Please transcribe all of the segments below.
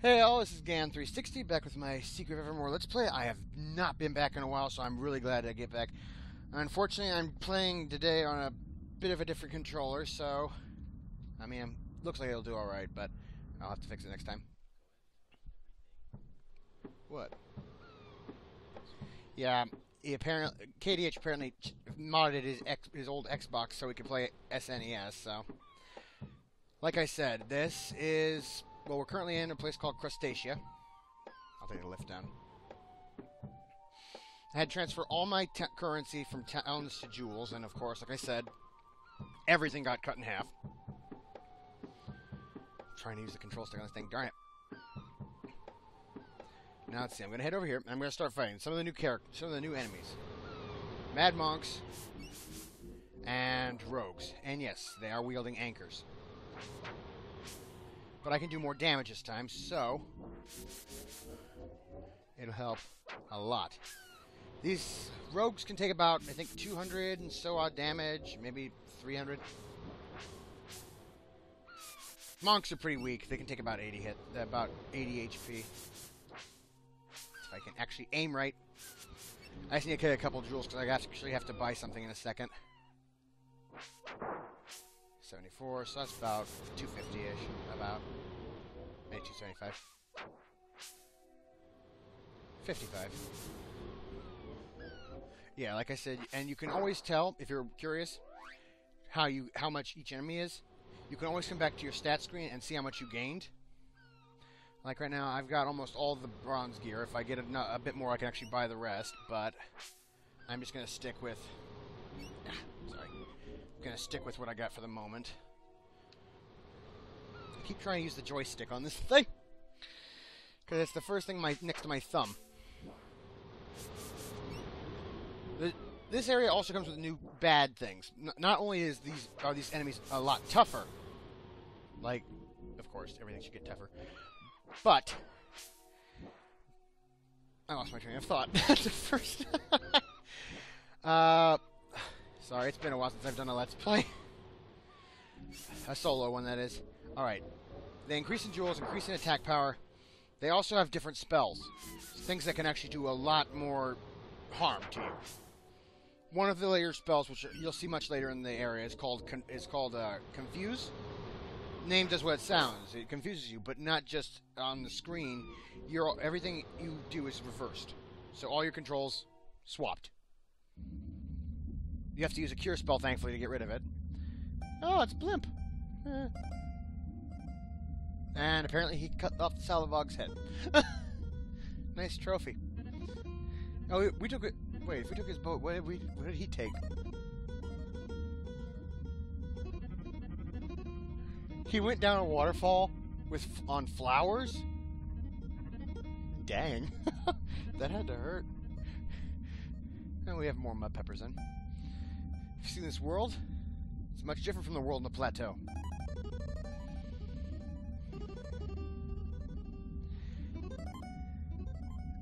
Hey all, this is Gan360 back with my Secret of Evermore Let's Play. I have not been back in a while, so I'm really glad to get back. Unfortunately, I'm playing today on a bit of a different controller, so... looks like it'll do alright, but I'll have to fix it next time. What? Yeah, KDH apparently modded his old Xbox so we could play SNES, so... Like I said, this is... Well, we're currently in a place called Crustasia. I'll take a lift down. I had to transfer all my currency from towns to jewels, and of course, like I said, everything got cut in half. I'm trying to use the control stick on this thing, darn it. Now let's see, I'm gonna head over here, and I'm gonna start fighting some of the new enemies. Mad monks and rogues. And yes, they are wielding anchors. But I can do more damage this time, so it'll help a lot. These rogues can take about, I think, 200 and so odd damage, maybe 300. Monks are pretty weak. They can take about 80 HP. If I can actually aim right. I just need to get a couple jewels because I actually have to buy something in a second. 74, so that's about 250-ish, about maybe 275. 55. Yeah, like I said, and you can always tell, if you're curious, how much each enemy is. You can always come back to your stat screen and see how much you gained. Like right now, I've got almost all the bronze gear. If I get a bit more, I can actually buy the rest, but I'm just going to stick with... Sorry. Gonna stick with what I got for the moment. I keep trying to use the joystick on this thing because it's the first thing next to my thumb. This area also comes with new bad things. Not only are these enemies a lot tougher, like, of course, everything should get tougher, but I lost my train of thought. That's the first. Sorry, it's been a while since I've done a Let's Play. A solo one, that is. Alright. They increase in jewels, increase in attack power. They also have different spells. Things that can actually do a lot more harm to you. One of the later spells, which you'll see much later in the area, is called Confuse. Name does what it sounds. It confuses you, but not just on the screen. Everything you do is reversed. So all your controls swapped. You have to use a cure spell, thankfully, to get rid of it. Oh, it's Blimp. And apparently he cut off the Salavog's head. Nice trophy. Oh, we took it. Wait, if we took his boat, what did he take? He went down a waterfall on flowers? Dang. That had to hurt. And we have more mud peppers in. You see this world? It's much different from the world in the plateau.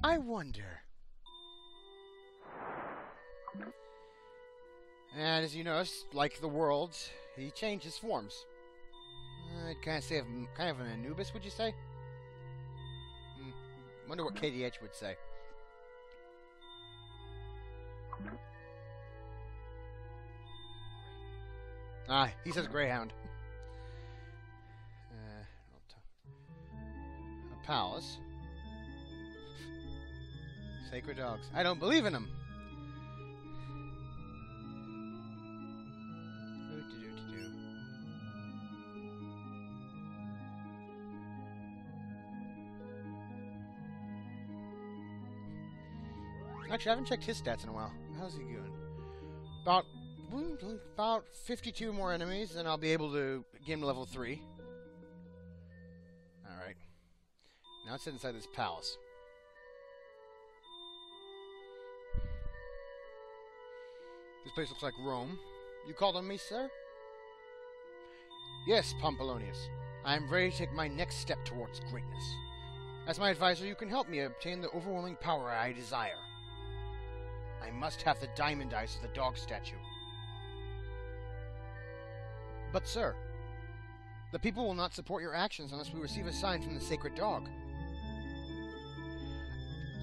I wonder. And as you notice, like the world, he changed his forms. I'd kind of say kind of an Anubis, would you say? Wonder what KDH would say. Ah, he says Greyhound. A palace. Sacred dogs. I don't believe in them. Actually, I haven't checked his stats in a while. How's he doing? About 52 more enemies, and I'll be able to get him to level 3. Alright. Now let's head inside this palace. This place looks like Rome. You called on me, sir? Yes, Pompolonius. I am ready to take my next step towards greatness. As my advisor, you can help me obtain the overwhelming power I desire. I must have the diamond eyes of the dog statue. But, sir, the people will not support your actions unless we receive a sign from the sacred dog.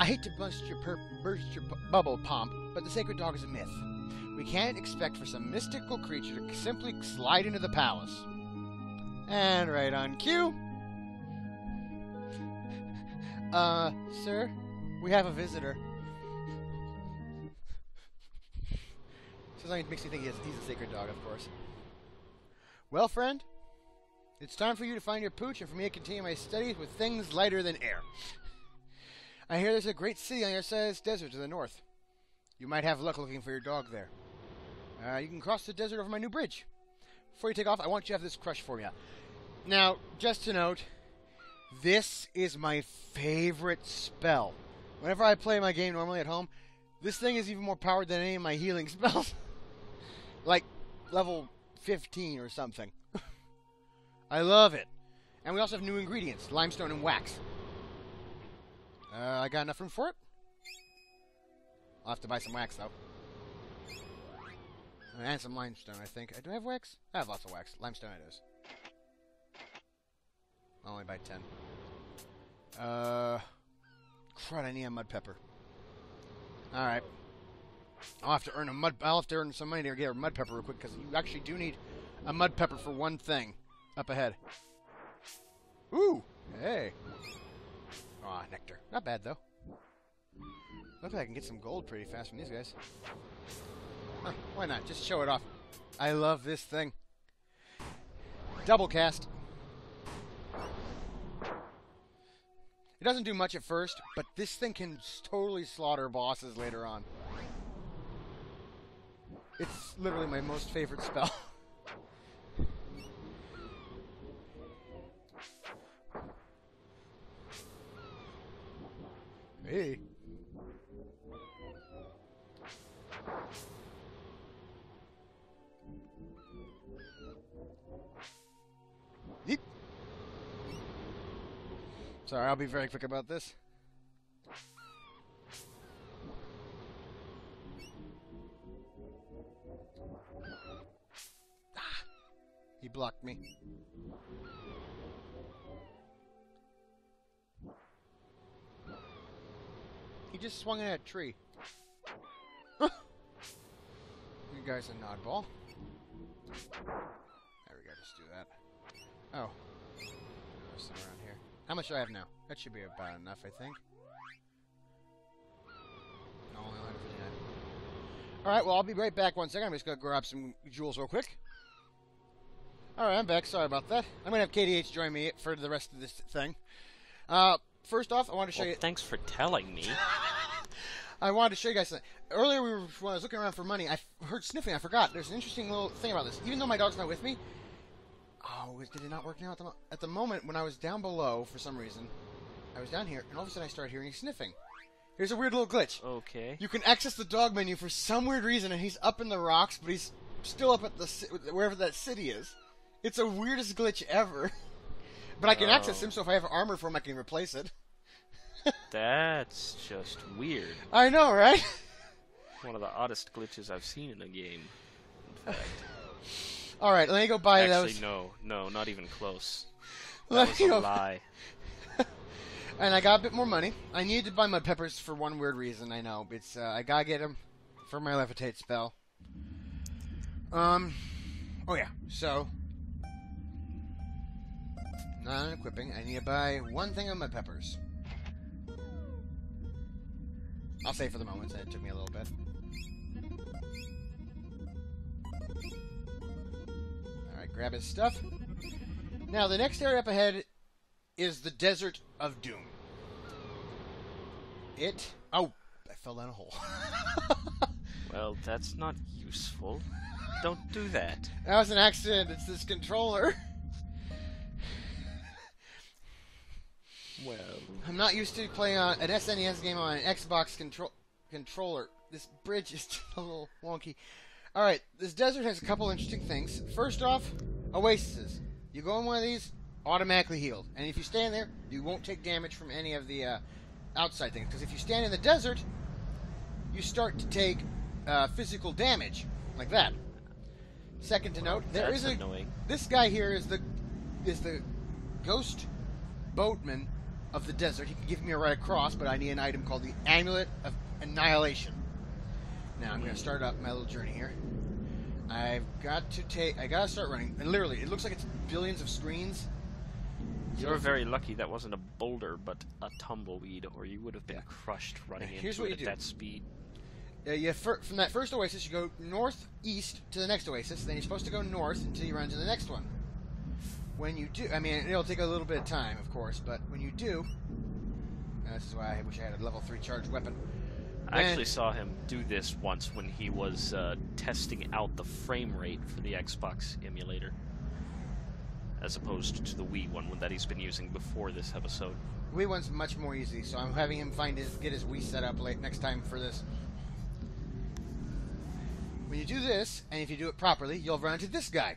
I hate to burst your bubble, Pomp, but the sacred dog is a myth. We can't expect for some mystical creature to simply slide into the palace. And right on cue. Sir, we have a visitor. So it makes me think he's a sacred dog, of course. Well, friend, it's time for you to find your pooch and for me to continue my studies with things lighter than air. I hear there's a great city on the other side of this desert to the north. You might have luck looking for your dog there. You can cross the desert over my new bridge. Before you take off, I want you to have this crush for you. Now, just to note, this is my favorite spell. Whenever I play my game normally at home, this thing is even more powered than any of my healing spells. Like level 15 or something. I love it. And we also have new ingredients, limestone and wax. I got enough room for it? I'll have to buy some wax, though. And some limestone, I think. Do I have wax? I have lots of wax. Limestone it is. I'll only buy 10. Crud, I need a mud pepper. Alright. I'll have to earn some money to get a mud pepper real quick, because you actually do need a mud pepper for one thing. Up ahead. Ooh! Hey! Aw, nectar. Not bad, though. Looks like I can get some gold pretty fast from these guys. Huh, why not? Just show it off. I love this thing. Double cast. It doesn't do much at first, but this thing can totally slaughter bosses later on. It's literally my most favorite spell. Hey. Yeep. Sorry, I'll be very quick about this. Ah, he blocked me. He just swung at a tree. You guys are an oddball. There we go, just do that. Oh. There's some around here. How much do I have now? That should be about enough, I think. No, only 159. Alright, well, I'll be right back one second. I'm just going to grab some jewels real quick. Alright, I'm back. Sorry about that. I'm going to have KDH join me for the rest of this thing. First off, I want to show you... Thanks for telling me. I wanted to show you guys something. Earlier, when I was looking around for money, I heard sniffing. I forgot. There's an interesting little thing about this. Even though my dog's not with me... Oh, did it not work now? At the moment, when I was down below, for some reason, I was down here, and all of a sudden I started hearing sniffing. Here's a weird little glitch. Okay. You can access the dog menu for some weird reason, and he's up in the rocks, but he's still up at the wherever that city is. It's the weirdest glitch ever. But I can access him, so if I have armor for him, I can replace it. That's just weird. I know, right? One of the oddest glitches I've seen in a game, in fact. Alright, let me go buy those. Actually, no, not even close. That was a lie. And I got a bit more money. I needed to buy mud peppers for one weird reason, I know. It's, I gotta get them for my levitate spell. Oh yeah, so... Non-equipping, I need to buy one thing of mud peppers. I'll say for the moment, it took me a little bit. Alright, grab his stuff. Now, the next area up ahead is the Desert of Doom. Oh, I fell down a hole. Well, that's not useful. Don't do that. That was an accident. It's this controller. Well... I'm not used to playing on an SNES game on an Xbox controller. This bridge is just a little wonky. Alright, this desert has a couple interesting things. First off, oases. You go in one of these, automatically healed. And if you stand there, you won't take damage from any of the outside things. Because if you stand in the desert, you start to take physical damage. Like that. Second to note, there is annoying. This guy here is the ghost boatman of the desert. He can give me a right across, but I need an item called the Amulet of Annihilation. Now I'm going to start up my little journey here. I gotta start running. And literally, it looks like it's billions of screens. You're very lucky that wasn't a boulder, but a tumbleweed, or you would have been crushed running into it at that speed. From that first oasis, you go northeast to the next oasis. Then you're supposed to go north until you run to the next one. When you do, I mean, it'll take a little bit of time, of course, but when you do, this is why I wish I had a level 3 charged weapon. I actually saw him do this once when he was testing out the frame rate for the Xbox emulator, as opposed to the Wii one that he's been using before this episode. Wii one's much more easy, so I'm having him get his Wii set up next time for this. When you do this, and if you do it properly, you'll run into this guy.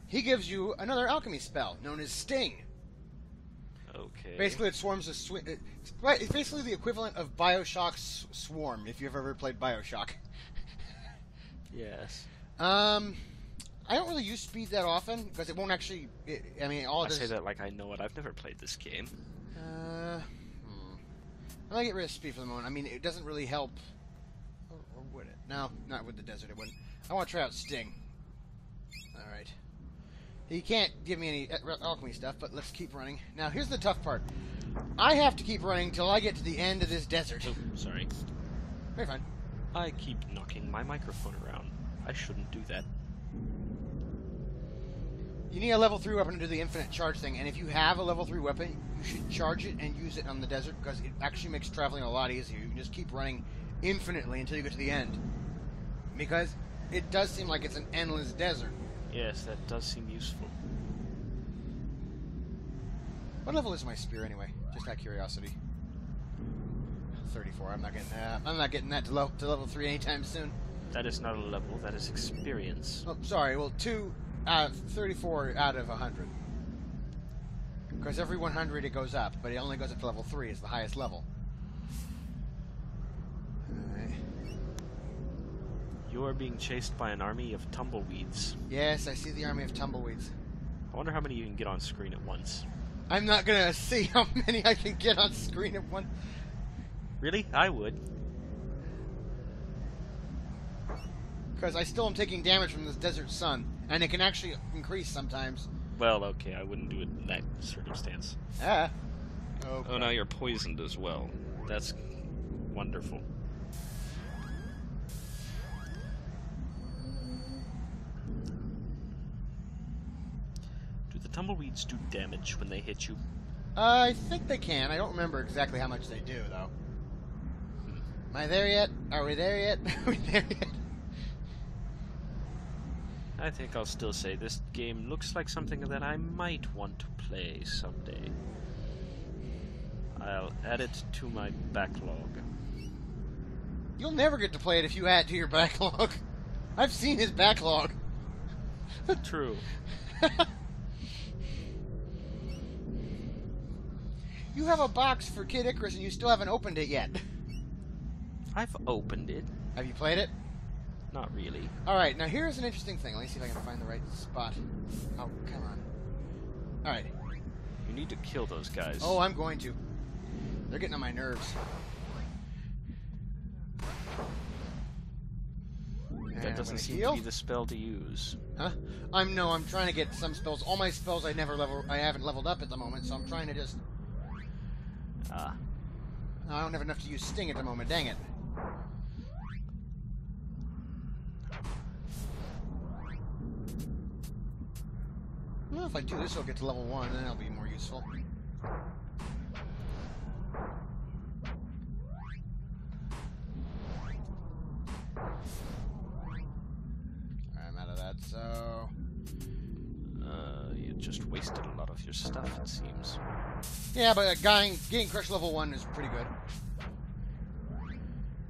He gives you another alchemy spell known as Sting. Okay. Basically, it swarms it's basically the equivalent of Bioshock's Swarm, if you've ever played Bioshock. Yes. I don't really use speed that often, because it won't actually... I say that like I know it. I've never played this game. I'm going to get rid of speed for the moment. I mean, it doesn't really help... Or would it? No, not with the desert, it wouldn't. I want to try out Sting. Alright. He can't give me any alchemy stuff, but let's keep running. Now, here's the tough part. I have to keep running till I get to the end of this desert. Oh, sorry. Very fine. I keep knocking my microphone around. I shouldn't do that. You need a level 3 weapon to do the infinite charge thing, and if you have a level 3 weapon, you should charge it and use it on the desert, because it actually makes traveling a lot easier. You can just keep running infinitely until you get to the end. Because it does seem like it's an endless desert. Yes, that does seem useful. What level is my spear anyway? Just out of curiosity. 34. I'm not getting that to level 3 anytime soon. That is not a level. That is experience. Oh, sorry. Well, 34 out of 100. Because every 100 it goes up, but it only goes up to level 3. It's the highest level. You are being chased by an army of tumbleweeds. Yes, I see the army of tumbleweeds. I wonder how many you can get on screen at once. I'm not gonna see how many I can get on screen at once. Really? I would. Because I still am taking damage from this desert sun, and it can actually increase sometimes. Well, okay, I wouldn't do it in that circumstance. Ah. Okay. Oh, now you're poisoned as well. That's wonderful. Do the tumbleweeds do damage when they hit you? I think they can. I don't remember exactly how much they do, though. Am I there yet? Are we there yet? Are we there yet? I think I'll still say this game looks like something that I might want to play someday. I'll add it to my backlog. You'll never get to play it if you add to your backlog. I've seen his backlog. True. You have a box for Kid Icarus and you still haven't opened it yet. I've opened it. Have you played it? Not really. Alright, now here's an interesting thing. Let me see if I can find the right spot. Oh, come on. Alright. You need to kill those guys. Oh, I'm going to. They're getting on my nerves. That doesn't seem to be the spell to use. Huh? I'm trying to get some spells. All my spells I haven't leveled up at the moment, so I'm trying to just... Ah. I don't have enough to use Sting at the moment, dang it. Well, if I do this, I'll get to level 1, and then it'll be more useful. I'm out of that, so... You just wasted a lot of your stuff, it seems. Yeah, but getting Crush level 1 is pretty good.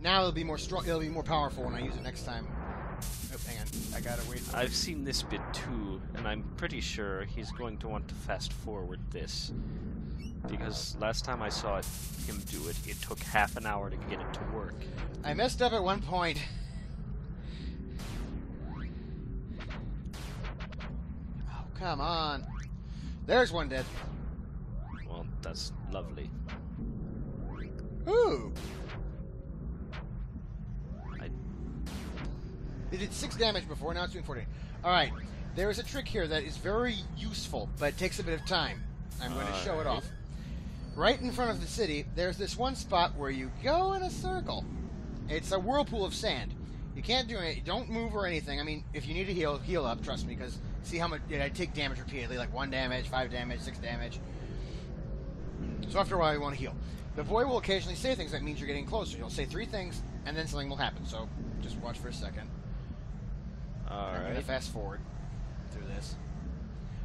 Now it'll be more strong. It'll be more powerful when I use it next time. Oh, hang on. I gotta wait. I've seen this bit too, and I'm pretty sure he's going to want to fast forward this. Because last time I saw him do it, it took half an hour to get it to work. I messed up at one point. Come on. There's one dead. Well, that's lovely. Ooh. It did 6 damage before, now it's doing 14. Alright, there is a trick here that is very useful, but it takes a bit of time. I'm going to show it off. Right in front of the city, there's this one spot where you go in a circle. It's a whirlpool of sand. You can't do it. Don't move or anything. I mean, if you need to heal, heal up, trust me, because see how much I take damage repeatedly, like 1 damage, 5 damage, 6 damage. So after a while, you want to heal. The boy will occasionally say things that means you're getting closer. He'll say 3 things, and then something will happen. So just watch for a second. I'm going to fast forward through this.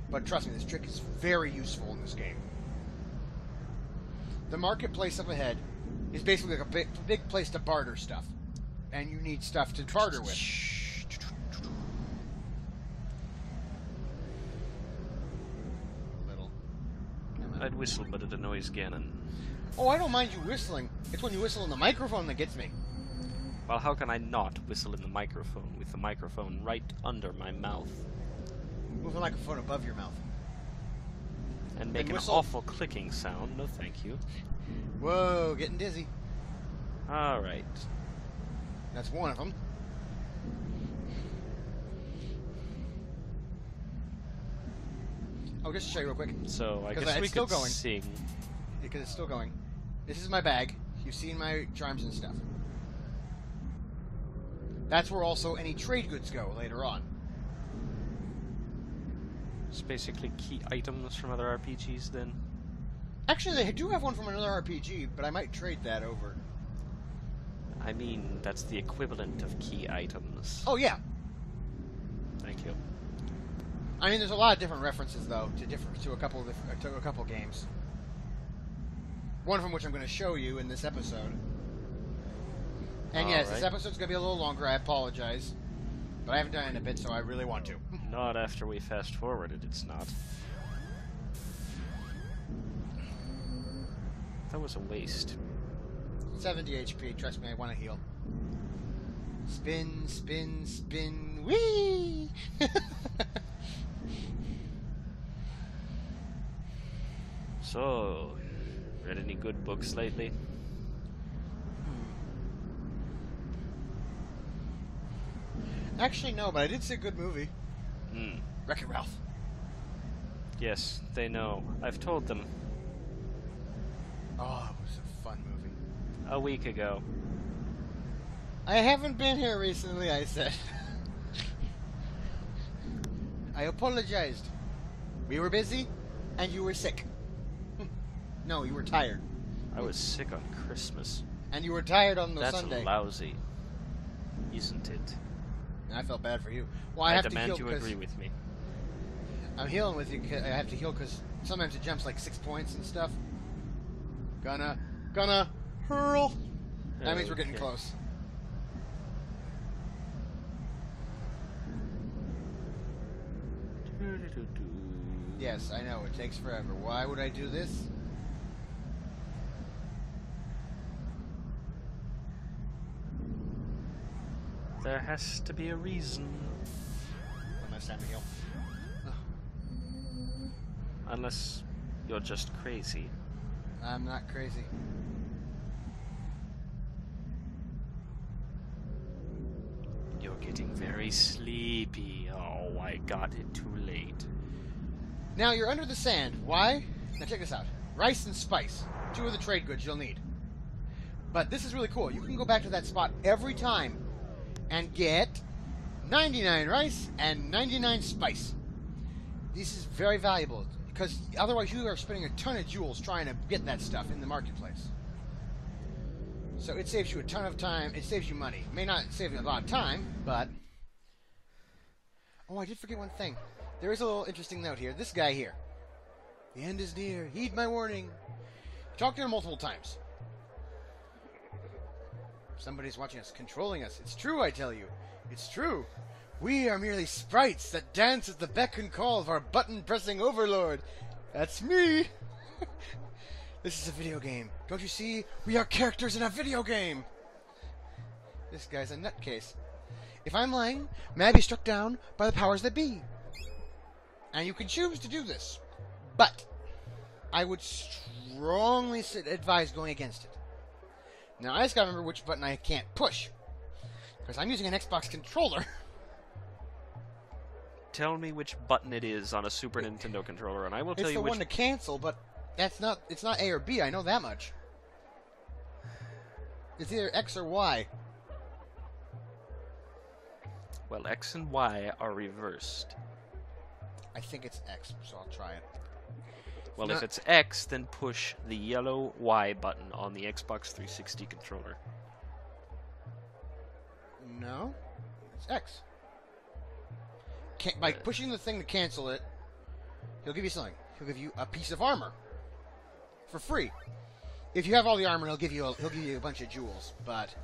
But trust me, this trick is very useful in this game. The marketplace up ahead is basically like a big place to barter stuff. And you need stuff to barter with. Little. I'd whistle, but it annoys Ganon. Oh, I don't mind you whistling. It's when you whistle in the microphone that gets me. Well, how can I not whistle in the microphone with the microphone right under my mouth? Move the microphone above your mouth. And make an awful clicking sound. No, thank you. Whoa, getting dizzy. Alright. That's one of them. Oh, just to show you real quick. So, I guess we could sing. Because it's still going. This is my bag. You've seen my charms and stuff. That's where also any trade goods go later on. It's basically key items from other RPGs, then? Actually, they do have one from another RPG, but I might trade that over. I mean, that's the equivalent of key items. Oh, yeah. Thank you. I mean, there's a lot of different references, though, to a couple games. One from which I'm going to show you in this episode. And yes, this episode's going to be a little longer, I apologize. But I haven't done it in a bit, so I really want to. Not after we fast-forwarded, it's not. That was a waste. 70 HP, trust me, I want to heal. Spin, spin, spin, whee! So, read any good books lately? Actually, no, but I did see a good movie. Wreck-It Ralph. Yes, they know. I've told them. Oh, it was a fun movie. A week ago. I haven't been here recently, I said. I apologized. We were busy, and you were sick. No, you were tired. I was sick on Christmas. And you were tired on the Sunday. That's lousy, isn't it? I felt bad for you. Well, I I have demand to heal you agree with me. I'm healing with you. I have to heal because sometimes it jumps like 6 points and stuff. Gonna hurl. That means we're getting close. Yes, I know. It takes forever. Why would I do this? There has to be a reason. Unless time to heal. Unless you're just crazy. I'm not crazy. You're getting very sleepy. Oh, I got it too late. Now you're under the sand. Why? Now check this out. Rice and spice. 2 of the trade goods you'll need. But this is really cool. You can go back to that spot every time and get 99 rice and 99 spice. This is very valuable because otherwise you are spending a ton of jewels trying to get that stuff in the marketplace. So it saves you a ton of time. It saves you money. It may not save you a lot of time, but... Oh, I did forget one thing. There is a little interesting note here. This guy here. The end is near. Heed my warning. Talked to him multiple times. Somebody's watching us, controlling us. It's true, I tell you. It's true. We are merely sprites that dance at the beck and call of our button-pressing overlord. That's me. This is a video game. Don't you see? We are characters in a video game. This guy's a nutcase. If I'm lying, may I be struck down by the powers that be. And you can choose to do this. But I would strongly advise going against it. Now, I just gotta remember which button I can't push. Because I'm using an Xbox controller. Tell me which button it is on a Super Nintendo controller, and I will tell It's you the which... one to cancel, but it's not A or B, I know that much. It's either X or Y. Well, X and Y are reversed. I think it's X, so I'll try it. Well, if it's X, then push the yellow Y button on the Xbox 360 controller. No, it's X. By pushing the thing to cancel it, he'll give you something. He'll give you a piece of armor for free. If you have all the armor, he'll give you a bunch of jewels. But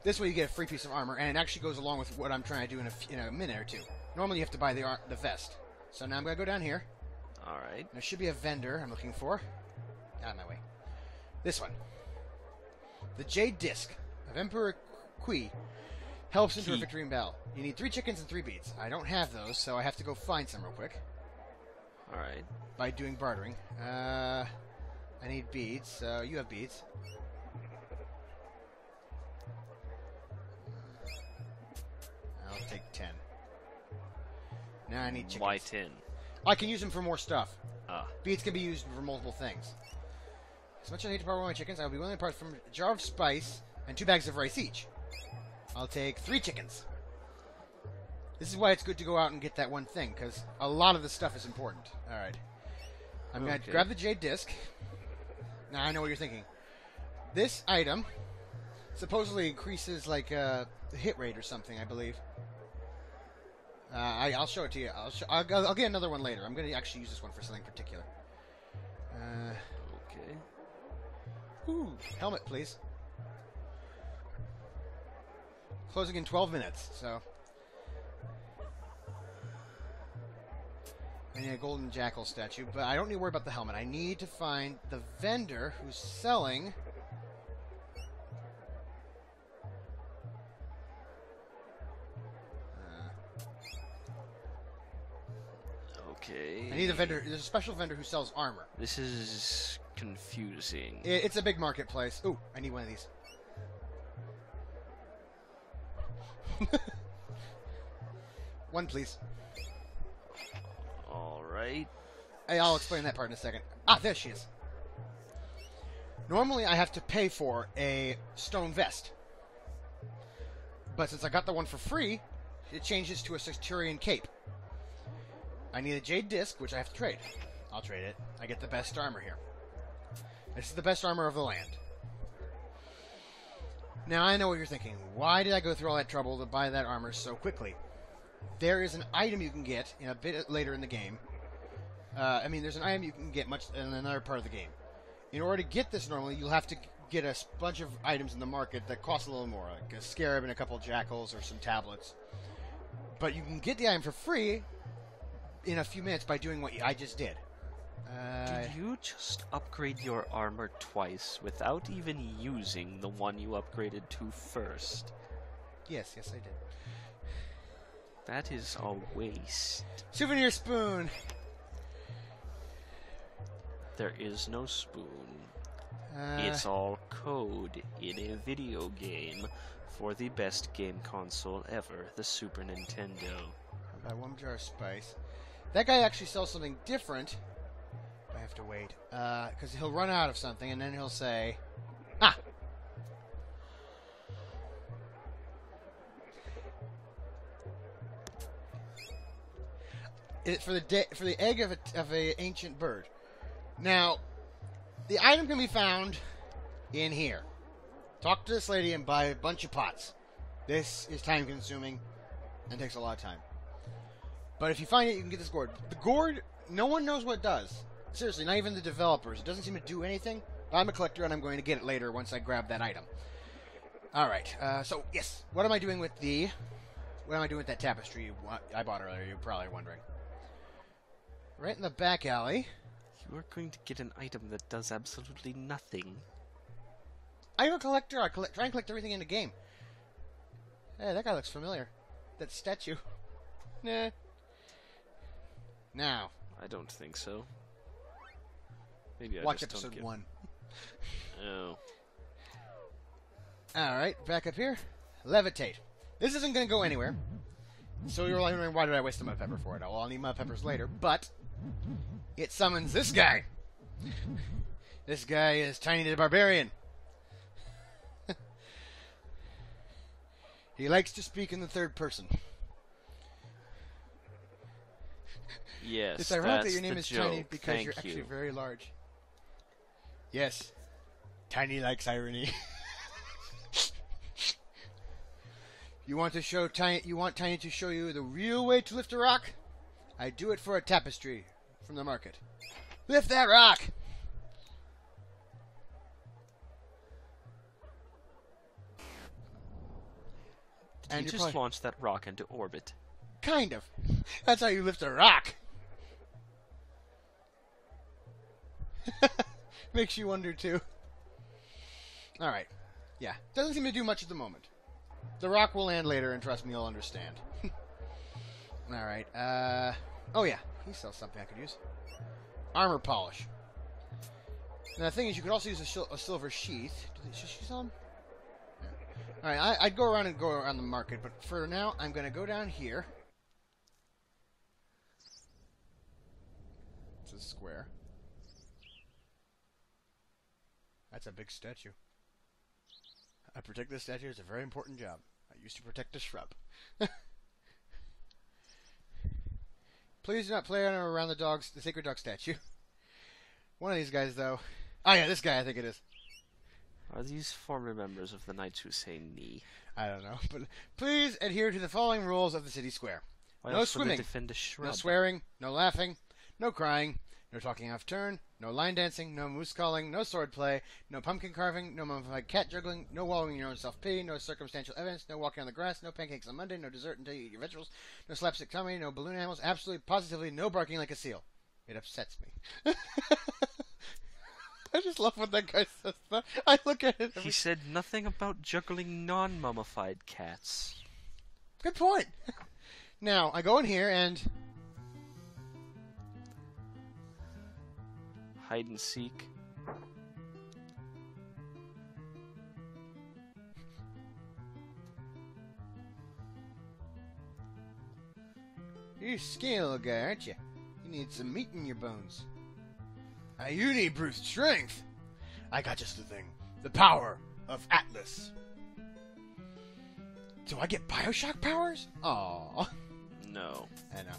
this way, you get a free piece of armor, and it actually goes along with what I'm trying to do in a minute or two. Normally, you have to buy the vest. So now I'm gonna go down here. All right. There should be a vendor I'm looking for. Out of my way. This one. The Jade Disc of Emperor Qui helps into a victory in battle. You need 3 chickens and 3 beads. I don't have those, so I have to go find some real quick. All right. By doing bartering. I need beads, so you have beads. I'll take 10. Now I need chickens. Why 10? I can use them for more stuff. Ah. Beads can be used for multiple things. As much as I hate to part with my chickens, I will be willing to part from a jar of spice and 2 bags of rice each. I'll take 3 chickens. This is why it's good to go out and get that one thing, because a lot of the stuff is important. Alright. I'm going to grab the Jade Disc. Now, I know what you're thinking. This item supposedly increases, like, hit rate or something, I believe. I'll show it to you. I'll get another one later. I'm going to actually use this one for something particular. Okay. Ooh, helmet, please. Closing in 12 minutes, so... I need a golden jackal statue, but I don't need to worry about the helmet. I need to find the vendor who's selling... Okay. I need a vendor. There's a special vendor who sells armor. This is confusing. It's a big marketplace. Ooh, I need one of these. One, please. All right. Hey, I'll explain that part in a second. Ah, there she is. Normally, I have to pay for a stone vest. But since I got the one for free, it changes to a Centurion cape. I need a Jade Disc, which I have to trade. I'll trade it. I get the best armor here. This is the best armor of the land. Now, I know what you're thinking. Why did I go through all that trouble to buy that armor so quickly? There is an item you can get in a bit later in the game. There's an item you can get much in another part of the game. In order to get this normally, you'll have to get a bunch of items in the market that cost a little more, like a scarab and a couple of jackals or some tablets. But you can get the item for free in a few minutes by doing what I just did. Did you just upgrade your armor twice without even using the one you upgraded to first? Yes, I did. That is a waste. Souvenir spoon! There is no spoon. It's all code in a video game for the best game console ever, the Super Nintendo. I'll buy 1 jar of spice. That guy actually sells something different. I have to wait. Because he'll run out of something, and then he'll say... Ah! For the egg of a ancient bird. Now, the item can be found in here. Talk to this lady and buy a bunch of pots. This is time consuming and takes a lot of time. But if you find it, you can get this gourd. The gourd, no one knows what it does. Seriously, not even the developers. It doesn't seem to do anything. I'm a collector and I'm going to get it later once I grab that item. Alright, so yes. What am I doing with that tapestry I bought earlier? You're probably wondering. Right in the back alley. You are going to get an item that does absolutely nothing. I'm a collector. I try and collect everything in the game. Hey, that guy looks familiar. That statue. Nah. Now, I don't think so. Maybe I watch just don't episode get... 1. Oh. Alright, back up here. Levitate. This isn't going to go anywhere. So you're wondering, why did I waste a mud pepper for it? Well, I'll need mud peppers later, but it summons this guy. This guy is Tiny the Barbarian. He likes to speak in the third person. Yes, It's ironic that that's your name the is joke. Tiny because Thank you're actually you. very large. Yes. Tiny likes irony. You want Tiny to show you the real way to lift a rock? I do it for a tapestry from the market. Lift that rock! Did you just launch that rock into orbit? Kind of. That's how you lift a rock. Makes you wonder, too. Alright. Yeah. Doesn't seem to do much at the moment. The rock will land later, and trust me, you'll understand. Alright. Oh, yeah. He sells something I could use. Armor polish. Now, the thing is, you could also use a silver sheath. Should she sell them? Yeah. Alright, I'd go around the market, but for now, I'm going to go down here. It's a square. That's a big statue. I protect this statue. It's a very important job. I used to protect a shrub. Please do not play around the sacred dog statue. One of these guys, though. Oh, yeah, this guy, I think it is. Are these former members of the Knights Who Say Knee? I don't know. But please adhere to the following rules of the city square. Why No else would they swimming, defend a shrub? no swearing, no laughing, no crying, no talking off turn, no line dancing, no moose calling, no sword play, no pumpkin carving, no mummified cat juggling, no wallowing in your own self-pity, no circumstantial evidence, no walking on the grass, no pancakes on Monday, no dessert until you eat your vegetables, no slapstick comedy, no balloon animals, absolutely, positively, no barking like a seal. It upsets me. I just love when that guy says that. I look at it. He said nothing about juggling non-mummified cats. Good point. Now, I go in here and... Hide and seek. You're a skinny little guy, aren't you? You need some meat in your bones. You need brute strength. I got just the thing. The power of Atlas. Do I get Bioshock powers? Aww. No. I know.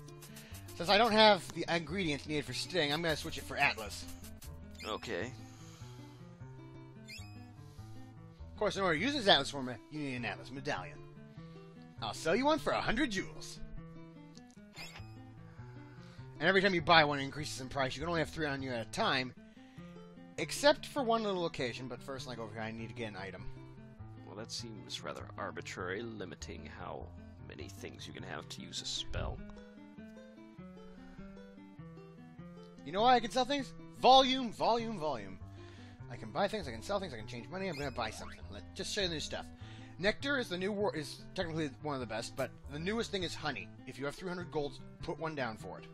Since I don't have the ingredients needed for Sting, I'm going to switch it for Atlas. Okay. Of course, in order to use this Atlas format, you need an Atlas medallion. I'll sell you one for 100 jewels. And every time you buy one, it increases in price. You can only have 3 on you at a time, except for one little occasion. But first, like over here, I need to get an item. Well, that seems rather arbitrary, limiting how many things you can have to use a spell. You know why I can sell things? Volume, volume, volume. I can buy things, I can sell things, I can change money. I'm going to buy something. Let's just show you the new stuff. Nectar is the new is technically one of the best, but the newest thing is honey. If you have 300 golds, put one down for it.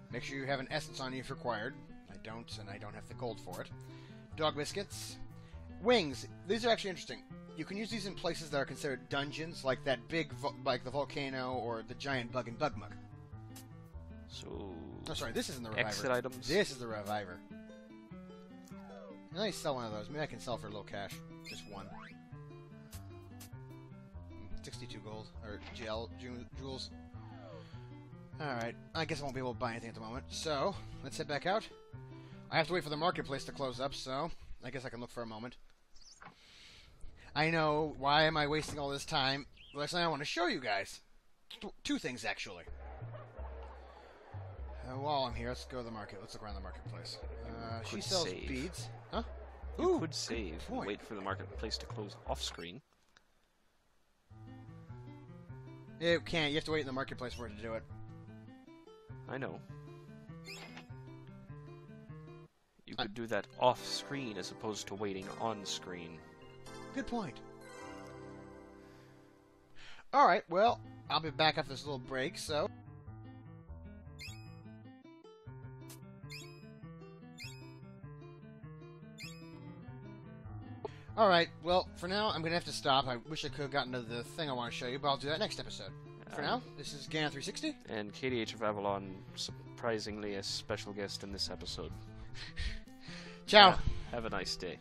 Make sure you have an essence on you if required. I don't, and I don't have the gold for it. Dog biscuits. Wings. These are actually interesting. You can use these in places that are considered dungeons, like that big, like the volcano or the giant bug in Bugmug. So... Oh, sorry, this isn't the reviver. Exit items. This is the reviver. Let me sell one of those. Maybe I can sell for a little cash. Just one. 62 gold. Or jewels. Alright. I guess I won't be able to buy anything at the moment. So, let's head back out. I have to wait for the marketplace to close up, so I guess I can look for a moment. I know. Why am I wasting all this time? Well, that's something I want to show you guys. Two things, actually. While I'm here, let's go to the market. Let's look around the marketplace. She sells save. beads. Huh? You could save and point. wait for the marketplace to close off-screen. You can't. You have to wait in the marketplace for it to do it. I know. You could do that off-screen as opposed to waiting on-screen. Good point. Alright, well, I'll be back after this little break, so... Alright, well, for now, I'm going to have to stop. I wish I could have gotten to the thing I want to show you, but I'll do that next episode. For now, this is Gan360. And KDH of Avalon, surprisingly a special guest in this episode. Ciao. Have a nice day.